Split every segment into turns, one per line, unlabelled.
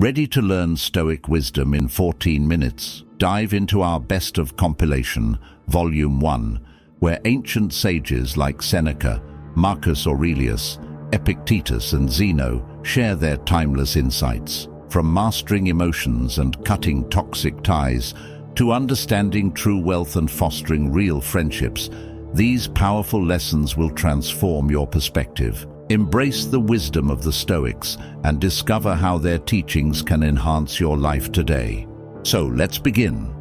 Ready to learn Stoic wisdom in 14 minutes? Dive into our Best of Compilation, Volume 1, where ancient sages like Seneca, Marcus Aurelius, Epictetus and Zeno share their timeless insights. From mastering emotions and cutting toxic ties to understanding true wealth and fostering real friendships, these powerful lessons will transform your perspective. Embrace the wisdom of the Stoics and discover how their teachings can enhance your life today. So let's begin.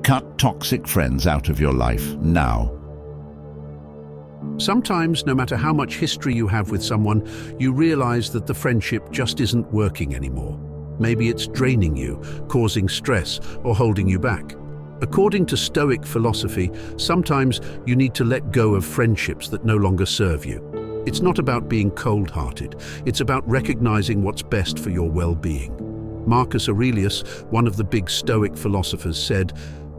Cut toxic friends out of your life now.
Sometimes, no matter how much history you have with someone, you realize that the friendship just isn't working anymore. Maybe it's draining you, causing stress, or holding you back. According to Stoic philosophy, sometimes you need to let go of friendships that no longer serve you. It's not about being cold-hearted, it's about recognizing what's best for your well-being. Marcus Aurelius, one of the big Stoic philosophers, said,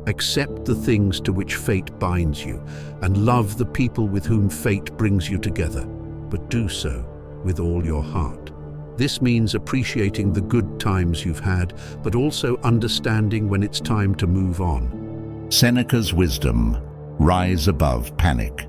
"Accept the things to which fate binds you, and love the people with whom fate brings you together, but do so with all your heart." This means appreciating the good times you've had, but also understanding when it's time to move on.
Seneca's wisdom: rise above panic.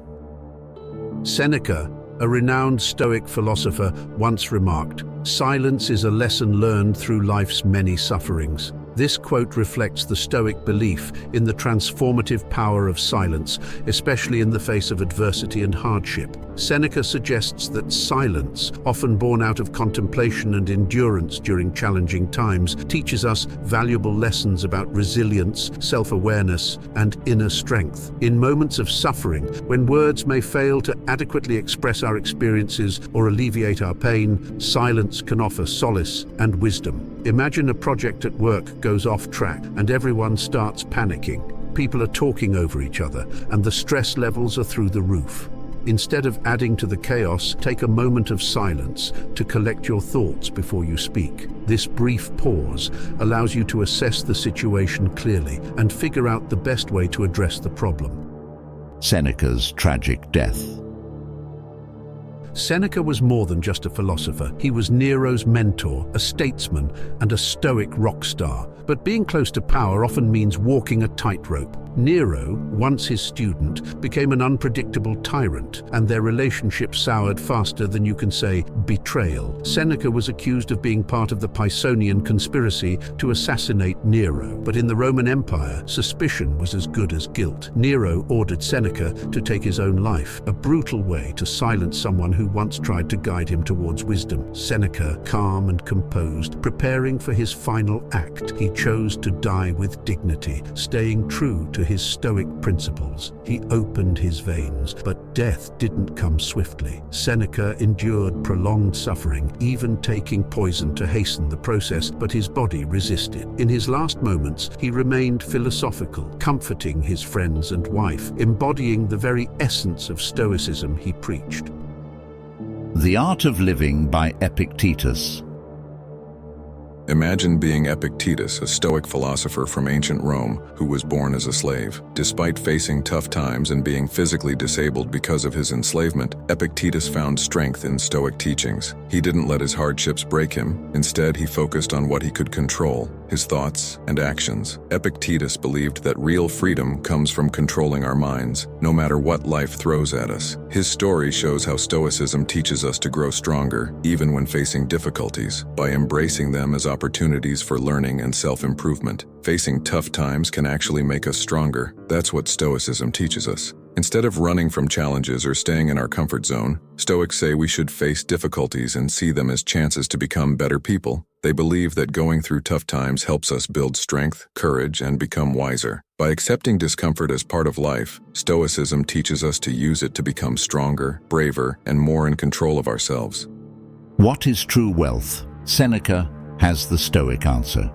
Seneca, a renowned Stoic philosopher, once remarked, "Silence is a lesson learned through life's many sufferings." This quote reflects the Stoic belief in the transformative power of silence, especially in the face of adversity and hardship. Seneca suggests that silence, often born out of contemplation and endurance during challenging times, teaches us valuable lessons about resilience, self-awareness, and inner strength. In moments of suffering, when words may fail to adequately express our experiences or alleviate our pain, silence can offer solace and wisdom. Imagine a project at work goes off track and everyone starts panicking. People are talking over each other and the stress levels are through the roof. Instead of adding to the chaos, take a moment of silence to collect your thoughts before you speak. This brief pause allows you to assess the situation clearly and figure out the best way to address the problem.
Seneca's tragic death.
Seneca was more than just a philosopher. He was Nero's mentor, a statesman, and a Stoic rock star. But being close to power often means walking a tightrope. Nero, once his student, became an unpredictable tyrant, and their relationship soured faster than you can say betrayal. Seneca was accused of being part of the Pisonian conspiracy to assassinate Nero, but in the Roman Empire, suspicion was as good as guilt. Nero ordered Seneca to take his own life, a brutal way to silence someone who once tried to guide him towards wisdom. Seneca, calm and composed, preparing for his final act, he chose to die with dignity, staying true to his Stoic principles. He opened his veins, but death didn't come swiftly. Seneca endured prolonged suffering, even taking poison to hasten the process, but his body resisted. In his last moments, he remained philosophical, comforting his friends and wife, embodying the very essence of Stoicism he preached.
The Art of Living by Epictetus.
Imagine being Epictetus, a Stoic philosopher from ancient Rome who was born as a slave. Despite facing tough times and being physically disabled because of his enslavement, Epictetus found strength in Stoic teachings. He didn't let his hardships break him. Instead, he focused on what he could control: his thoughts and actions. Epictetus believed that real freedom comes from controlling our minds, no matter what life throws at us. His story shows how Stoicism teaches us to grow stronger, even when facing difficulties, by embracing them as opportunities for learning and self-improvement. Facing tough times can actually make us stronger. That's what Stoicism teaches us. Instead of running from challenges or staying in our comfort zone, Stoics say we should face difficulties and see them as chances to become better people. They believe that going through tough times helps us build strength, courage, and become wiser. By accepting discomfort as part of life, Stoicism teaches us to use it to become stronger, braver, and more in control of ourselves.
What is true wealth? Seneca has the Stoic answer.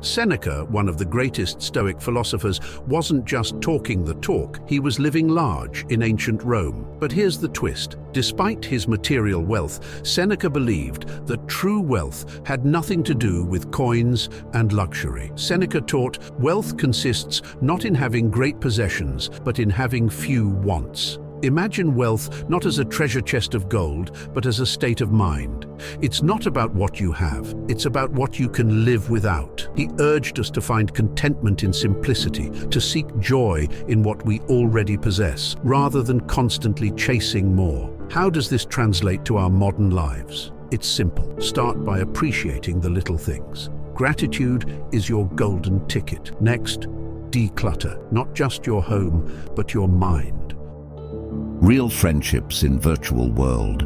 Seneca, one of the greatest Stoic philosophers, wasn't just talking the talk, he was living large in ancient Rome. But here's the twist. Despite his material wealth, Seneca believed that true wealth had nothing to do with coins and luxury. Seneca taught wealth consists not in having great possessions, but in having few wants. Imagine wealth not as a treasure chest of gold, but as a state of mind. It's not about what you have, it's about what you can live without. He urged us to find contentment in simplicity, to seek joy in what we already possess, rather than constantly chasing more. How does this translate to our modern lives? It's simple. Start by appreciating the little things. Gratitude is your golden ticket. Next, declutter, not just your home, but your mind.
Real friendships in virtual world.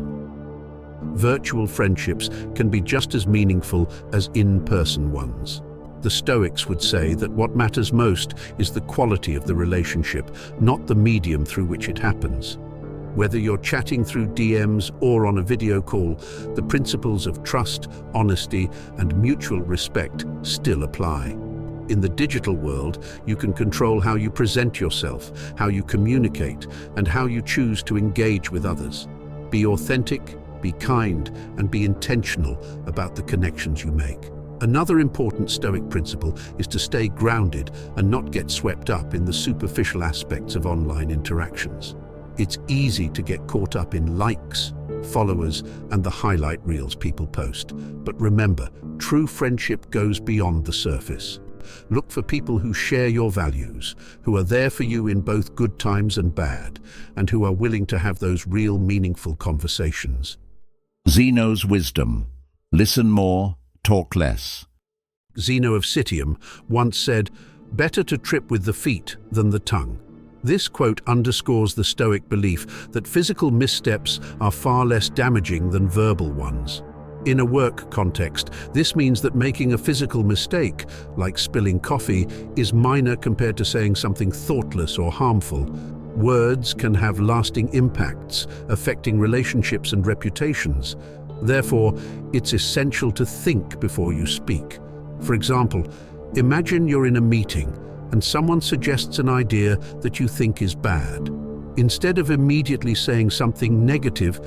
Virtual friendships can be just as meaningful as in-person ones. The Stoics would say that what matters most is the quality of the relationship, not the medium through which it happens. Whether you're chatting through DMs or on a video call, the principles of trust, honesty, and mutual respect still apply. In the digital world, you can control how you present yourself, how you communicate, and how you choose to engage with others. Be authentic, be kind, and be intentional about the connections you make. Another important Stoic principle is to stay grounded and not get swept up in the superficial aspects of online interactions. It's easy to get caught up in likes, followers, and the highlight reels people post. But remember, true friendship goes beyond the surface. Look for people who share your values, who are there for you in both good times and bad, and who are willing to have those real, meaningful conversations.
Zeno's wisdom. Listen more, talk less.
Zeno of Citium once said, "Better to trip with the feet than the tongue." This quote underscores the Stoic belief that physical missteps are far less damaging than verbal ones. In a work context, this means that making a physical mistake, like spilling coffee, is minor compared to saying something thoughtless or harmful. Words can have lasting impacts, affecting relationships and reputations. Therefore, it's essential to think before you speak. For example, imagine you're in a meeting and someone suggests an idea that you think is bad. Instead of immediately saying something negative,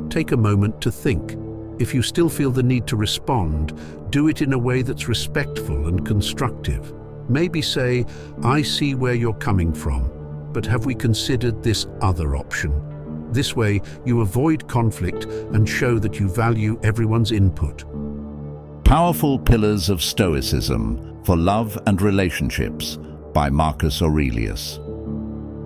take a moment to think. If you still feel the need to respond, do it in a way that's respectful and constructive. Maybe say, "I see where you're coming from, but have we considered this other option?" This way, you avoid conflict and show that you value everyone's input.
Powerful Pillars of Stoicism for Love and Relationships by Marcus Aurelius.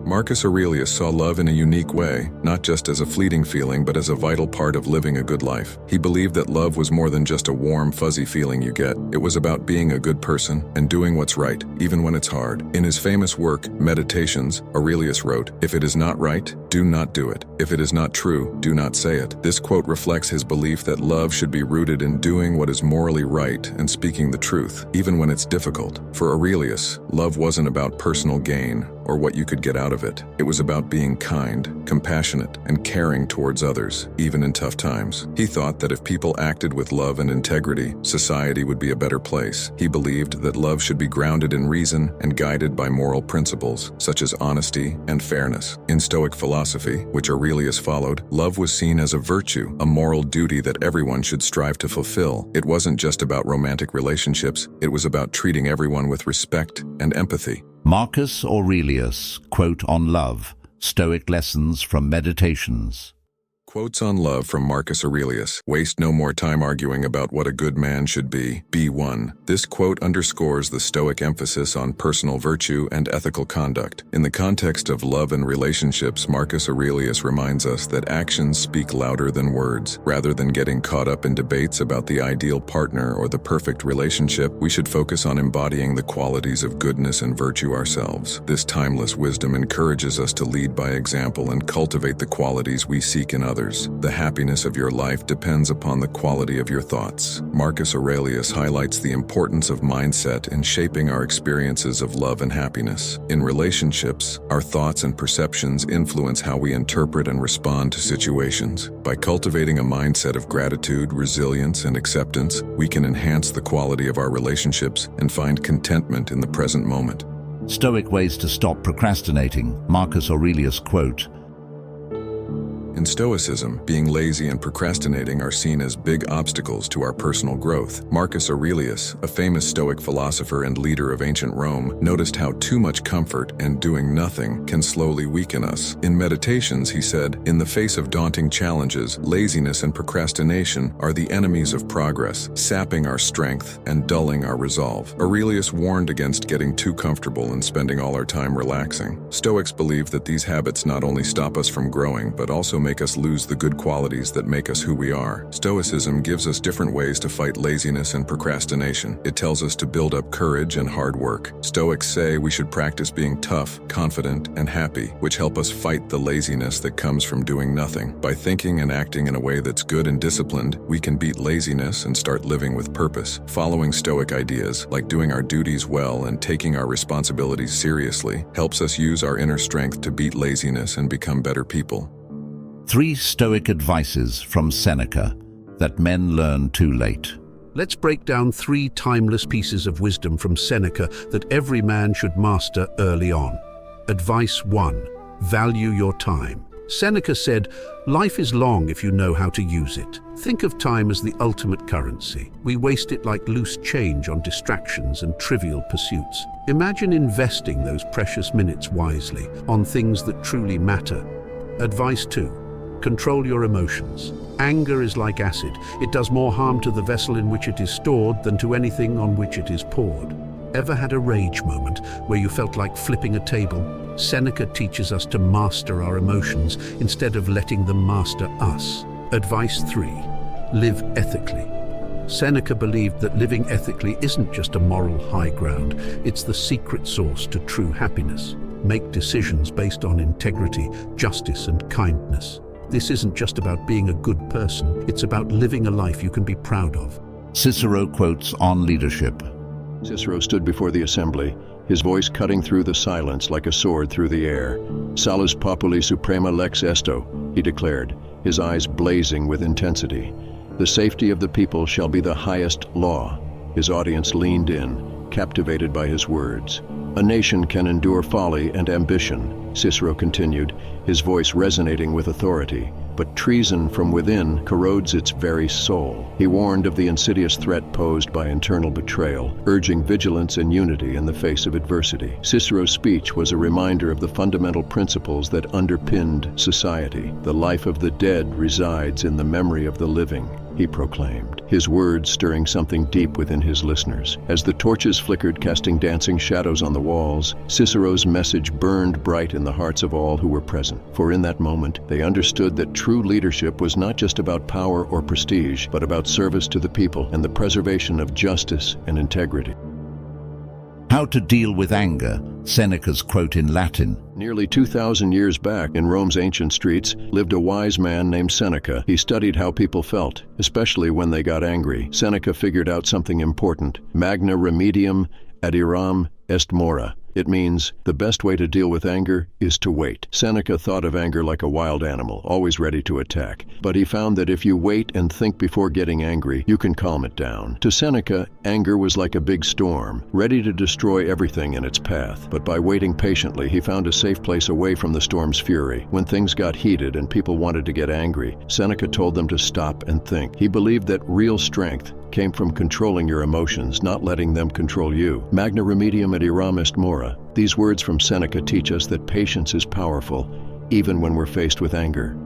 Marcus Aurelius saw love in a unique way, not just as a fleeting feeling, but as a vital part of living a good life. He believed that love was more than just a warm, fuzzy feeling you get. It was about being a good person and doing what's right, even when it's hard. In his famous work, Meditations, Aurelius wrote, "If it is not right, do not do it. If it is not true, do not say it." This quote reflects his belief that love should be rooted in doing what is morally right and speaking the truth, even when it's difficult. For Aurelius, love wasn't about personal gain or what you could get out of it. It was about being kind, compassionate, and caring towards others, even in tough times. He thought that if people acted with love and integrity, society would be a better place. He believed that love should be grounded in reason and guided by moral principles, such as honesty and fairness. In Stoic philosophy, which Aurelius followed, love was seen as a virtue, a moral duty that everyone should strive to fulfill. It wasn't just about romantic relationships, it was about treating everyone with respect and empathy.
Marcus Aurelius, quote on love, Stoic lessons from Meditations.
Quotes on love from Marcus Aurelius. Waste no more time arguing about what a good man should be. Be one. This quote underscores the Stoic emphasis on personal virtue and ethical conduct. In the context of love and relationships, Marcus Aurelius reminds us that actions speak louder than words. Rather than getting caught up in debates about the ideal partner or the perfect relationship, we should focus on embodying the qualities of goodness and virtue ourselves. This timeless wisdom encourages us to lead by example and cultivate the qualities we seek in others. The happiness of your life depends upon the quality of your thoughts. Marcus Aurelius highlights the importance of mindset in shaping our experiences of love and happiness. In relationships, our thoughts and perceptions influence how we interpret and respond to situations. By cultivating a mindset of gratitude, resilience, and acceptance, we can enhance the quality of our relationships and find contentment in the present moment.
Stoic ways to stop procrastinating. Marcus Aurelius quote,
In Stoicism, being lazy and procrastinating are seen as big obstacles to our personal growth. Marcus Aurelius, a famous Stoic philosopher and leader of ancient Rome, noticed how too much comfort and doing nothing can slowly weaken us. In Meditations, he said, "In the face of daunting challenges, laziness and procrastination are the enemies of progress, sapping our strength and dulling our resolve." Aurelius warned against getting too comfortable and spending all our time relaxing. Stoics believe that these habits not only stop us from growing, but also make us lose the good qualities that make us who we are. Stoicism gives us different ways to fight laziness and procrastination. It tells us to build up courage and hard work. Stoics say we should practice being tough, confident, and happy, which help us fight the laziness that comes from doing nothing. By thinking and acting in a way that's good and disciplined, we can beat laziness and start living with purpose. Following Stoic ideas, like doing our duties well and taking our responsibilities seriously, helps us use our inner strength to beat laziness and become better people.
3 Stoic advices from Seneca that men learn too late.
Let's break down 3 timeless pieces of wisdom from Seneca that every man should master early on. Advice 1. Value your time. Seneca said, "Life is long if you know how to use it." Think of time as the ultimate currency. We waste it like loose change on distractions and trivial pursuits. Imagine investing those precious minutes wisely on things that truly matter. Advice 2. Control your emotions. Anger is like acid. It does more harm to the vessel in which it is stored than to anything on which it is poured. Ever had a rage moment where you felt like flipping a table? Seneca teaches us to master our emotions instead of letting them master us. Advice 3. Live ethically. Seneca believed that living ethically isn't just a moral high ground, it's the secret source to true happiness. Make decisions based on integrity, justice, and kindness. This isn't just about being a good person, it's about living a life you can be proud of.
Cicero quotes on leadership.
Cicero stood before the assembly, his voice cutting through the silence like a sword through the air. "Salus populi suprema lex esto," he declared, his eyes blazing with intensity. "The safety of the people shall be the highest law." His audience leaned in, captivated by his words. "A nation can endure folly and ambition," Cicero continued, his voice resonating with authority, "but treason from within corrodes its very soul." He warned of the insidious threat posed by internal betrayal, urging vigilance and unity in the face of adversity. Cicero's speech was a reminder of the fundamental principles that underpinned society. "The life of the dead resides in the memory of the living," he proclaimed, his words stirring something deep within his listeners. As the torches flickered, casting dancing shadows on the walls, Cicero's message burned bright in the hearts of all who were present. For in that moment, they understood that true leadership was not just about power or prestige, but about service to the people and the preservation of justice and integrity.
How to deal with anger, Seneca's quote in Latin.
Nearly 2,000 years back, in Rome's ancient streets, lived a wise man named Seneca. He studied how people felt, especially when they got angry. Seneca figured out something important. Magna remedium ad iram est mora. It means the best way to deal with anger is to wait. Seneca thought of anger like a wild animal, always ready to attack. But he found that if you wait and think before getting angry, you can calm it down. To Seneca, anger was like a big storm, ready to destroy everything in its path. But by waiting patiently, he found a safe place away from the storm's fury. When things got heated and people wanted to get angry, Seneca told them to stop and think. He believed that real strength came from controlling your emotions, not letting them control you. Magna remedium ad iram est mora. These words from Seneca teach us that patience is powerful, even when we're faced with anger.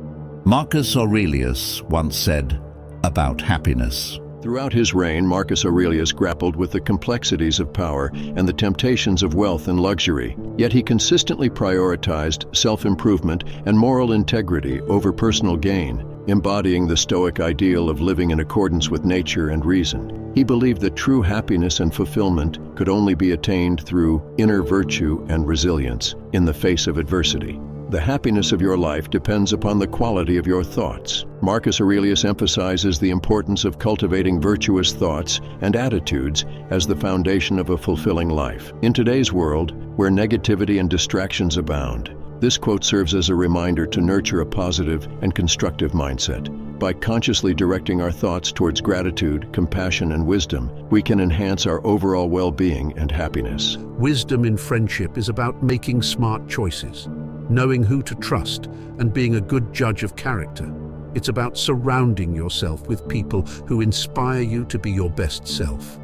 Marcus Aurelius once said about happiness.
Throughout his reign, Marcus Aurelius grappled with the complexities of power and the temptations of wealth and luxury. Yet he consistently prioritized self-improvement and moral integrity over personal gain, embodying the Stoic ideal of living in accordance with nature and reason. He believed that true happiness and fulfillment could only be attained through inner virtue and resilience in the face of adversity. The happiness of your life depends upon the quality of your thoughts. Marcus Aurelius emphasizes the importance of cultivating virtuous thoughts and attitudes as the foundation of a fulfilling life. In today's world, where negativity and distractions abound, this quote serves as a reminder to nurture a positive and constructive mindset. By consciously directing our thoughts towards gratitude, compassion, and wisdom, we can enhance our overall well-being and happiness.
Wisdom in friendship is about making smart choices. knowing who to trust, and being a good judge of character. It's about surrounding yourself with people who inspire you to be your best self.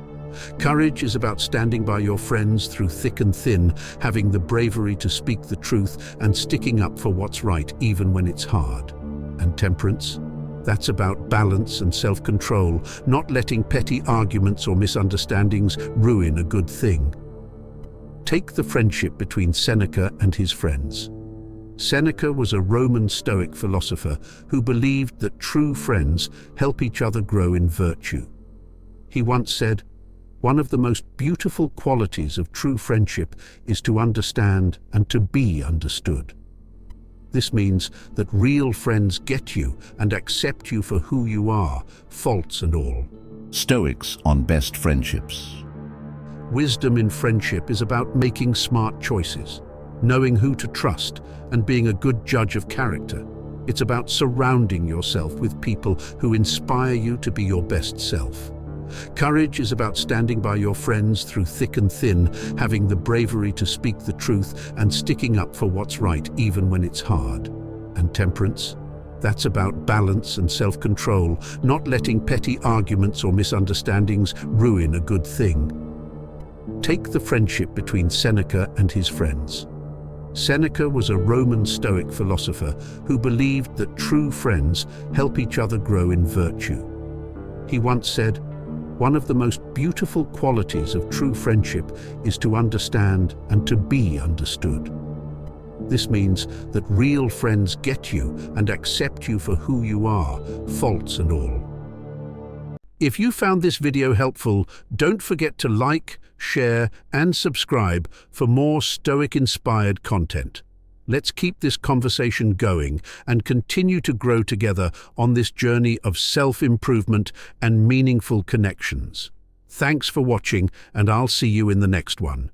Courage is about standing by your friends through thick and thin, having the bravery to speak the truth and sticking up for what's right even when it's hard. And temperance? That's about balance and self-control, not letting petty arguments or misunderstandings ruin a good thing. Take the friendship between Seneca and his friends. Seneca was a Roman Stoic philosopher who believed that true friends help each other grow in virtue. He once said, "One of the most beautiful qualities of true friendship is to understand and to be understood." This means that real friends get you and accept you for who you are, faults and all.
Stoics on best friendships.
Wisdom in friendship is about making smart choices, knowing who to trust, and being a good judge of character. It's about surrounding yourself with people who inspire you to be your best self. Courage is about standing by your friends through thick and thin, having the bravery to speak the truth and sticking up for what's right even when it's hard. And temperance? That's about balance and self-control, not letting petty arguments or misunderstandings ruin a good thing. Take the friendship between Seneca and his friends. Seneca was a Roman Stoic philosopher who believed that true friends help each other grow in virtue. He once said, "One of the most beautiful qualities of true friendship is to understand and to be understood." This means that real friends get you and accept you for who you are, faults and all. If you found this video helpful, don't forget to like, share, and subscribe for more Stoic-inspired content. Let's keep this conversation going and continue to grow together on this journey of self-improvement and meaningful connections. Thanks for watching, and I'll see you in the next one.